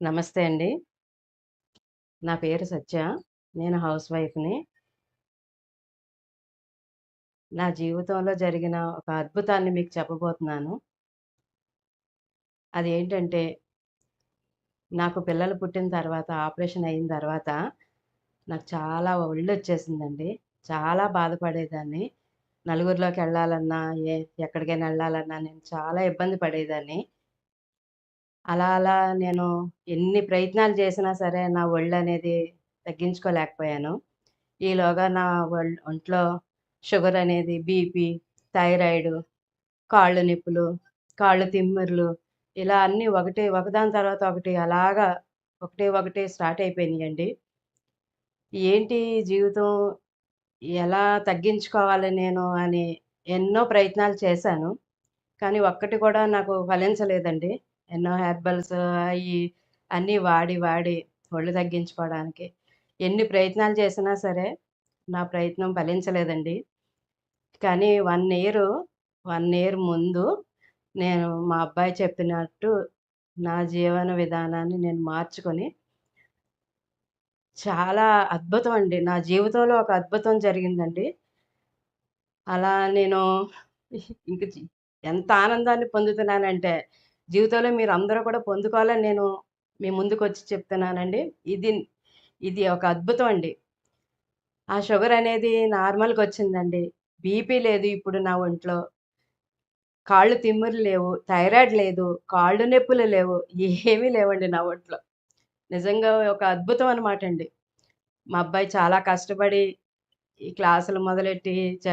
నమస్తే అండి. నా పేరు సత్య. నేను హౌస్ వైఫ్‌ని. నా జీవితంలో జరిగిన ఒక అద్భుతాన్ని మీకు చెప్పబోతున్నాను. అదేంటంటే, నాకు పిల్లలు పుట్టిన తర్వాత, ఆపరేషన్ అయిన తర్వాత, నాకు చాలా ఒళ్ళొచ్చేసిందండి. చాలా బాధపడేదాన్ని. నలుగురిలోకెళ్ళాలన్నా, ఎక్కడికైనా ఎళ్ళాలన్నా నేను చాలా ఇబ్బంది పడేదాన్ని. అలా నేను ఎన్ని ప్రయత్నాలు చేసినా సరే, నా ఒళ్ళనేది తగ్గించుకోలేకపోయాను. ఈలోగా నా ఒంట్లో షుగర్ అనేది, బీపీ, థైరాయిడు, కాళ్ళు నొప్పులు, కాళ్ళు తిమ్మిర్లు ఇలా అన్నీ ఒకదాని తర్వాత ఒకటి అలాగా ఒకటి స్టార్ట్ అయిపోయినాయండి. ఏంటి జీవితం ఎలా తగ్గించుకోవాలి నేను అని ఎన్నో ప్రయత్నాలు చేశాను. కానీ ఒక్కటి కూడా నాకు ఫలించలేదండి. ఎన్నో హెర్బల్స్ అయ్యి అన్నీ వాడి ఒళ్ళు తగ్గించుకోవడానికి. ఎన్ని ప్రయత్నాలు చేసినా సరే నా ప్రయత్నం ఫలించలేదండి. కానీ 1 ఇయర్ ముందు నేను మా అబ్బాయి చెప్పినట్టు నా జీవన విధానాన్ని నేను మార్చుకొని చాలా అద్భుతం అండి. నా జీవితంలో ఒక అద్భుతం జరిగిందండి. అలా నేను ఇంక ఎంత ఆనందాన్ని పొందుతున్నానంటే, జీవితంలో మీరందరూ కూడా పొందుకోవాలని నేను మీ ముందుకొచ్చి చెప్తున్నానండి. ఇది ఇది ఒక అద్భుతం అండి. ఆ షుగర్ అనేది నార్మల్‌గొచ్చిందండి. బీపీ లేదు ఇప్పుడు నా ఒంట్లో. కాళ్ళు తిమ్మిర్లు లేవు. థైరాయిడ్ లేదు. కాళ్ళు నొప్పులు లేవు. ఏమీ లేవండి నా ఒంట్లో. నిజంగా ఒక అద్భుతం అనమాటండి. మా అబ్బాయి చాలా కష్టపడి ఈ క్లాసులు మొదలెట్టి చ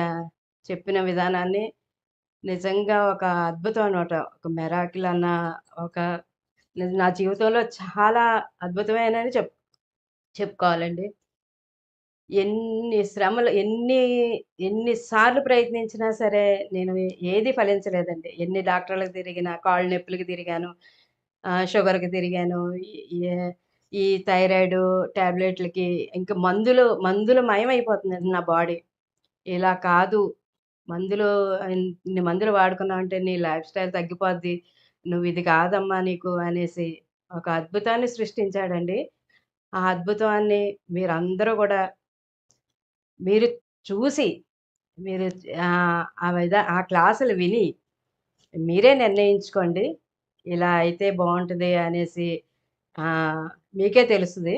చెప్పిన విధానాన్ని నిజంగా ఒక అద్భుతం అనమాట. ఒక మిరాకిల్ అన్న ఒక నా జీవితంలో చాలా అద్భుతమేనని చెప్పుకోవాలండి. ఎన్ని శ్రమలు ఎన్ని సార్లు ప్రయత్నించినా సరే నేను ఏది ఫలించలేదండి. ఎన్ని డాక్టర్‌లకు తిరిగినా, కాళ్ళు నొప్పులకి తిరిగాను, షుగర్‌కి తిరిగాను. ఈ ఏ ఈ థైరాయిడు టాబ్లెట్‌లకి ఇంక మందులు మయమైపోతుందండి నా బాడీ. ఇలా కాదు మందులు ఇన్ని మందులు వాడుకున్నావంటే నీ లైఫ్ స్టైల్ తగ్గిపోద్ది. నువ్విది కాదమ్మా నీకు అనేసి ఒక అద్భుతాన్ని సృష్టించాడండి. ఆ అద్భుతాన్ని మీరందరూ గూడా మీరు చూసి, మీరు ఆ క్లాసులు విని, మీరే నిర్ణయించుకోండి. ఇలా అయితే బావుంటది అనేసి మీకే తెలుస్తది.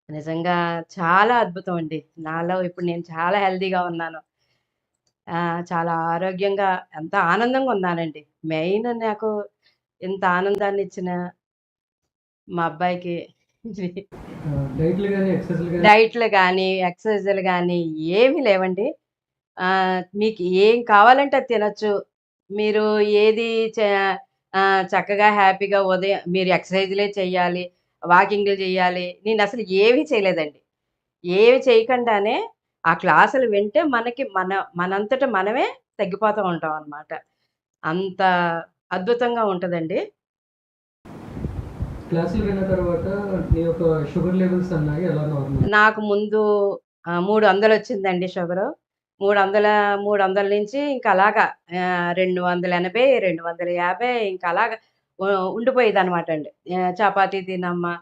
నిజంగా చాలా అద్భుతం అండి. నాలో ఇప్పుడు నేను చాలా హెల్తీగా ఉన్నాను. చాలా ఆరోగ్యంగా ఎంతో ఆనందంగా ఉన్నానండి. మెయిన్ నాకు ఇంత ఆనందాన్నిచ్చిన మా అబ్బాయికి డైట్‌లు గాని, ఎక్సర్‌సైజులు గాని ఏమి లేవండి. మీకు ఏం కావాలంటే అది తినొచ్చు. మీరు ఏది చ చక్కగా హ్యాపీగా ఉదయం మీరు ఎక్సర్‌సైజులే చెయ్యాలి, వాకింగ్‌లు జెయ్యాలి. నేనసలు ఏవి చేయలేదండి. ఏవి చేయకుండానే ఆ క్లాసులు వింటే మనకి మనంతట మనమే తగ్గిపోతూ ఉంటామనమాట. అంత అద్భుతంగా ఉంటదండి. క్లాసులు విన్న తర్వాత నీ యొక్క షుగర్ లెవెల్స్ అన్నాయి ఎలా నార్మల్? నాకు ముందు 300 వచ్చిందండి షుగరు. 300 నుంచి ఇంక అలాగా 280, 250 ఇంక అలాగా ఉ ఉండిపోయేదనమాటండి. చపాతీ తినమ్మా,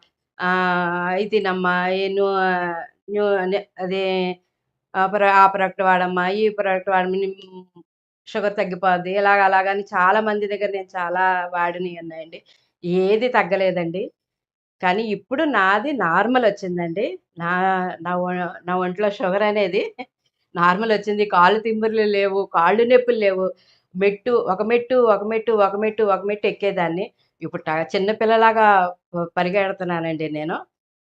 అయి తినమ్మా, ఈ న్యూ అదే ఆ ప్రొడక్ట్ వాడమ్మా, ఈ ప్రొడక్ట్ వాడమ్మా షుగర్ తగ్గిపోద్ది. అలాగని చాలా మంది దగ్గర నేను చాలా వాడినియున్నాయండి. ఏది తగ్గలేదండి. కానీ ఇప్పుడు నాది నార్మలొచ్చిందండి. నా నా ఒ నా ఒంట్లో షుగరనేది నార్మలొచ్చింది. కాళ్ళు తిమ్మిర్లు లేవు, కాళ్ళు నొప్పులు లేవు. ఒక మెట్టు ఎక్కేదాన్ని. ఇప్పుడు చిన్న పిల్లలాగా పరిగెడుతున్నానండి నేను.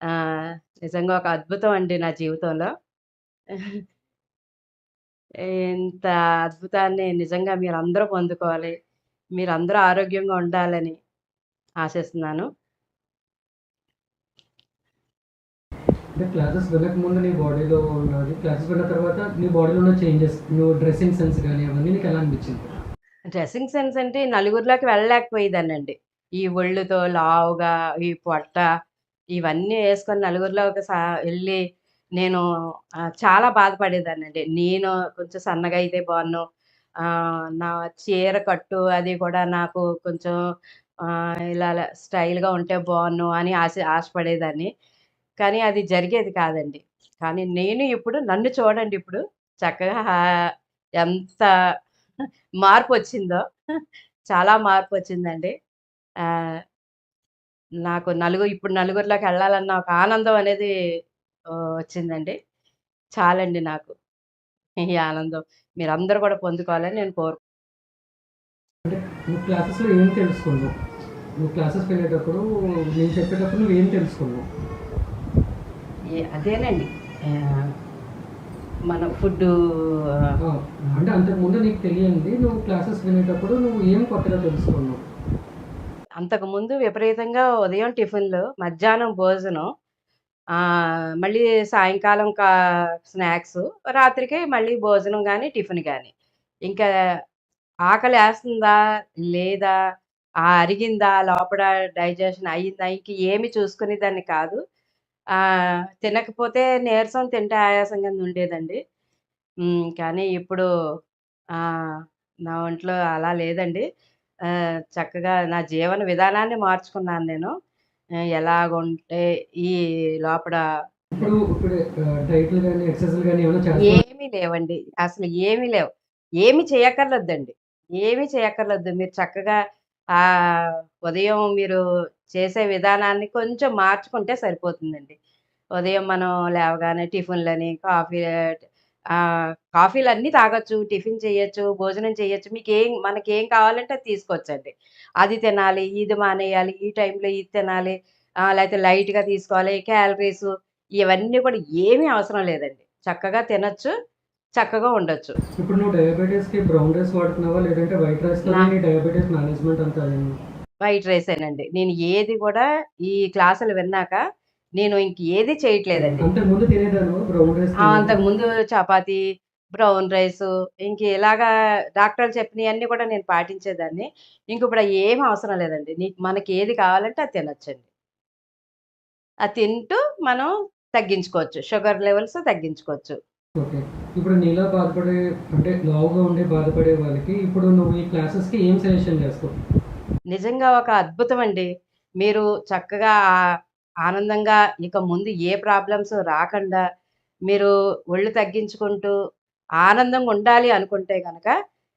ఆహ్, నిజంగా ఒక అద్భుతం అండి నా జీవితంలో. ఇంత అద్భుతాన్ని నిజంగా మీరందరూ పొందుకోవాలి. మీరందరూ ఆరోగ్యంగా ఉండాలని ఆశిస్తున్నాను. అంటే క్లాసెస్ వినకముందు నీ బాడీలో ఉన్నది, క్లాసెస్ విన్న తర్వాత నీ బాడీలో ఉన్న చేంజెస్, నువ్వు డ్రెస్సింగ్ సెన్స్ గాని అవన్నీ నీకెలా అనిపించింది? డ్రెస్సింగ్ సెన్స్ అంటే నలుగురిలోకి వెళ్ళలేకపోయేదాన్నండి. ఈ ఒళ్ళుతో లావుగా, ఈ పొట్ట ఇవన్నీ యేసుకొని నలుగురిలోకి ఎళ్లి నేను చాలా బాధపడేదాన్నండి. నేను కొంచెం సన్నగా అయితే బావున్ను. నా చీర కట్టు అది కూడా నాకు కొంచెం ఇలా స్టైల్‌గా ఉంటే బావున్ను అని ఆశపడేదాన్ని. కానీ అది జరిగేది కాదండి. కానీ నేను ఇప్పుడు నన్ను చూడండి ఇప్పుడు చక్కగా ఎంత మార్పొచ్చిందో. చాలా మార్పొచ్చిందండి. ఆహ్, నాకు ఇప్పుడు నలుగురిలోకెళ్ళాలన్న ఒక ఆనందం అనేది వచ్చిందండి. చాలండి నాకు ఈ ఆనందం. మీరందరూ కూడా పొందుకోవాలని నేను అంటే నువ్వు క్లాసెస్‌లో ఏం తెలుసుకున్నావు? నువ్వు క్లాసెస్ వెళ్ళేటప్పుడు నేను చెప్పేటప్పుడు నువ్వేం తెలుసుకున్నావు? అదేనండి. ఆహ్, మన ఫుడ్డు ఆ! అంటే అంతకుముందు నీకు తెలియంది నువ్వు క్లాసెస్ వినేటప్పుడు నువ్వు ఏం కొత్తగా తెలుసుకున్నావు? అంతకుముందు విపరీతంగా ఉదయం టిఫిన్‌లు, మధ్యాహ్నం భోజనం, మళ్ళీ సాయంకాలం స్నాక్సు, రాత్రికి మళ్ళీ భోజనం గాని, టిఫిన్ గాని. ఇంకా ఆకలేస్తుందా? లేదా? అరిగిందా? లోపల డైజెషన్ అయిందా? ఇంక ఏమి చూసుకునేదాన్ని కాదు. తినకపోతే నీరసం, తింటే ఆయాసం కింద ఉండేదండి. కానీ ఇప్పుడు ఆహ్, నా ఒంట్లో అలా లేదండి. చక్కగా నా జీవన విధానాన్ని మార్చుకున్నాను నేను. ఎలాగుంటే ఈ లోపల ఇప్పుడు డైట్‌లు గాని, ఎక్సర్‌సైజ్‌లు గాని ఏమైనా చేస్తున్నావా? ఏమీ లేవండి. అసలు ఏమీ లేవు. ఏమి చేయక్కర్లేదండి. ఏమి చేయక్కర్లేదు. మీరు చక్కగా ఆహ్, ఉదయం మీరు చేసే విధానాన్ని కొంచెం మార్చుకుంటే సరిపోతుందండి. ఉదయం మనం లేవగానే టిఫిన్‌లని, కాఫీలన్నీ తాగొచ్చు, టిఫిన్ చేయొచ్చు, భోజనం చేయొచ్చు. మనకేం కావాలంటే అది తీసుకోవచ్చండి. అది తినాలి, ఇది మానేయాలి, ఈ టైంలో ఇది తినాలి, లేతే లైట్‌గా తీసుకోవాలి, క్యాలరీసు ఇవన్నీ కూడా ఏమీ అవసరం లేదండి. చక్కగా తినొచ్చు, చక్కగా ఉండొచ్చు. ఇప్పుడు నువ్వు డయాబెటిస్‌కి బ్రౌన్ రైస్ వాడుతున్నావా? లేదంటే వైట్ నా రైస్‌తోనే నీ డయాబెటిస్ మేనేజ్‌మెంట్ అంతా అయిందా? వైట్ రైసేనండి. నేను ఏది గూడా ఈ క్లాసులు విన్నాక నేను ఇంక ఏది చేయట్లేదండి. అంతకుముందు తినేదానివా? Brown rice తినేదా? అంతకుముందు చపాతీ, బ్రౌన్ రైసు ఇంక ఇలాగా డాక్టర్లు చెప్పినయన్నీ కూడా నేను పాటించేదాన్ని. ఇంకిప్పుడు అయేమి అవసరం లేదండి. మనకేది కావాలంటే అది తినొచ్చండి. అది తింటూ మనం తగ్గించుకోవచ్చు. షుగర్ లెవెల్స్ తగ్గించుకోవచ్చు. ఓకే. ఇప్పుడు నీలా బాధపడే అంటే లావుగా ఉండి బాధపడే వాళ్ళకి ఇప్పుడు నువ్వు ఈ క్లాసెస్‌కి ఏం సజెషన్ చేస్తావు? నిజంగా ఒక అద్భుతమండి. మీరు చక్కగా ఆనందంగా ఇక ముందు ఏ ప్రాబ్లమ్స్ రాకండా మీరు ఒళ్ళు తగ్గించుకుంటూ ఆనందంగా ఉండాలి అనుకుంటే గనక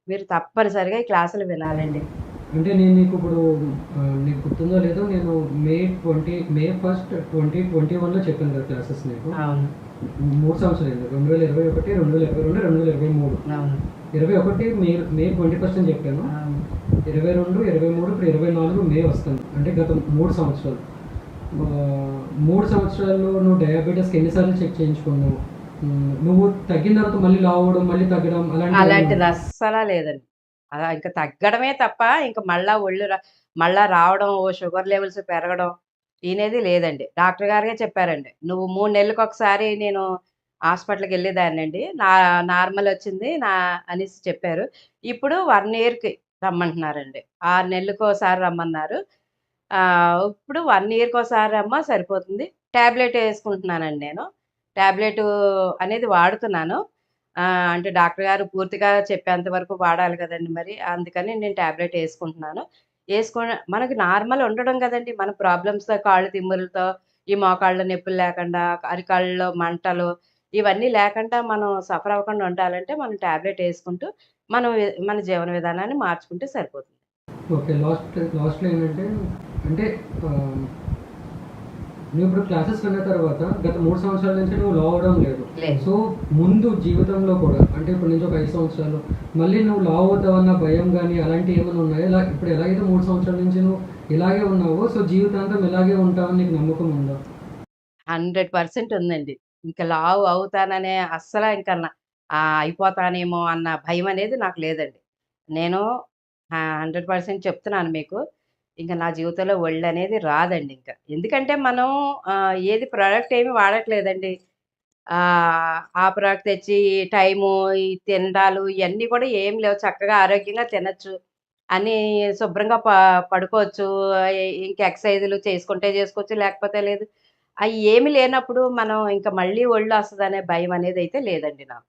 మీరు తప్పనిసరిగా ఈ క్లాసులు వినాలండి. అంటే నేను నీకిప్పుడు నీకు గుర్తుందో లేదో నేను మే 1, 2021లో చెప్పాను కదా క్లాసెస్ నీకు. అవును. 3 సంవత్సరాలయింది. 2021, 2022, 2023. అవును. 21 మే 21 అని చెప్పాను. అవును. 22, 23 ఇప్పుడు 24 మే వస్తుంది. అంటే గత 3 సంవత్సరాలు. 3 సంవత్సరాల్లో నువ్వు డయాబెటిస్‌కి ఎన్ని సార్లు చెక్ చేయించుకున్నావు? నువ్వు తగ్గిన తర్వాత మళ్ళీ లావు అవ్వడం, మళ్ళీ తగ్గడం అలాంటిది అస్సలా లేదండి. అలా ఇంక తగ్గడమే తప్ప ఇంక మళ్ళా రావడం, షుగర్ లెవెల్స్ పెరగడం ఇనేది లేదండి. డాక్టర్ గారే చెప్పారండి. "నువ్వు 3 నెలలకొకసారి" నేను హాస్పిటల్‌కెళ్ళేదాన్నండి. నార్మలొచ్చింది అనేసి చెప్పారు. ఇప్పుడు 1 ఇయర్‌కి రమ్మంటున్నారండి. 6 నెలలకోసారి రమ్మన్నారు. ఇప్పుడు 1 ఇయర్‌కోసారి రమ్మా సరిపోతుంది. టాబ్లెట్ యేసుకుంటున్నానండి నేను. టాబ్లెటు అనేది వాడుతున్నాను. అంటే డాక్టర్ గారు పూర్తిగా చెప్పేంత వరకు వాడాలి కదండీ మరి. అందుకని నేను టాబ్లెట్ యేసుకుంటున్నాను. మనకి నార్మల్ ఉండడం గదండీ! మన ప్రాబ్లమ్స్‌తో కాళ్ళు తిమ్ములతో, ఈ మోకాళ్ళ నొప్పులు లేకుండా, అరికాళ్ళలో మంటలు ఇవన్నీ లేకుండా మనం సఫర్ అవ్వకుండా ఉండాలంటే మనం టాబ్లెట్ యేసుకుంటూ మన జీవన విధానాన్ని మార్చుకుంటే సరిపోతుంది. ఓకే. లాస్ట్‌లో ఏంటంటే అంటే ఆహ్, నువ్విప్పుడు క్లాసెస్ విన్న తర్వాత గత 3 సంవత్సరాల నుంచి నువ్వు లావు అవ్వడం లేదు. లేదు. సో, ముందు జీవితంలో కూడా అంటే ఇప్పటి నుంచి ఒక 5 సంవత్సరాలు మళ్ళీ నువ్వు లావు అవుతావన్న భయం గాని అలాంటివి ఏమైనా ఉన్నాయా? ఇప్పుడు ఎలాగైతే 3 సంవత్సరాల నుంచి నువ్వు ఇలాగే ఉన్నావో సో, జీవితాంతం ఇలాగే ఉంటావని నీకు నమ్మకం ఉందా? 100% ఉందండి. ఇంక లావు అవుతాననే అస్సల ఇంక అయిపోతానేమో అన్న భయమనేది నాకు లేదండి. నేను 100% చెప్తున్నాను మీకు. ఇంక నా జీవితంలో ఒళ్ళనేది రాదండి ఇంక. ఎందుకంటే మనం ఏది ప్రొడక్ట్ ఏమి వాడట్లేదండి. ఆ ప్రొడక్ట్ తెచ్చి టైము, ఈ తిండాలు ఇయన్నీ కూడా ఏమి లేవు. చక్కగా ఆరోగ్యంగా తినొచ్చు. అన్నీ శుభ్రంగా పడుకోవచ్చు. ఇంక ఎక్సర్‌సైజులు చేసుకుంటే చేసుకోవచ్చు. లేకపోతే లేదు. అయి ఏమి లేనప్పుడు మనం ఇంక మళ్ళీ ఒళ్ళొస్తదనే భయమనేదైతే లేదండి నాకు.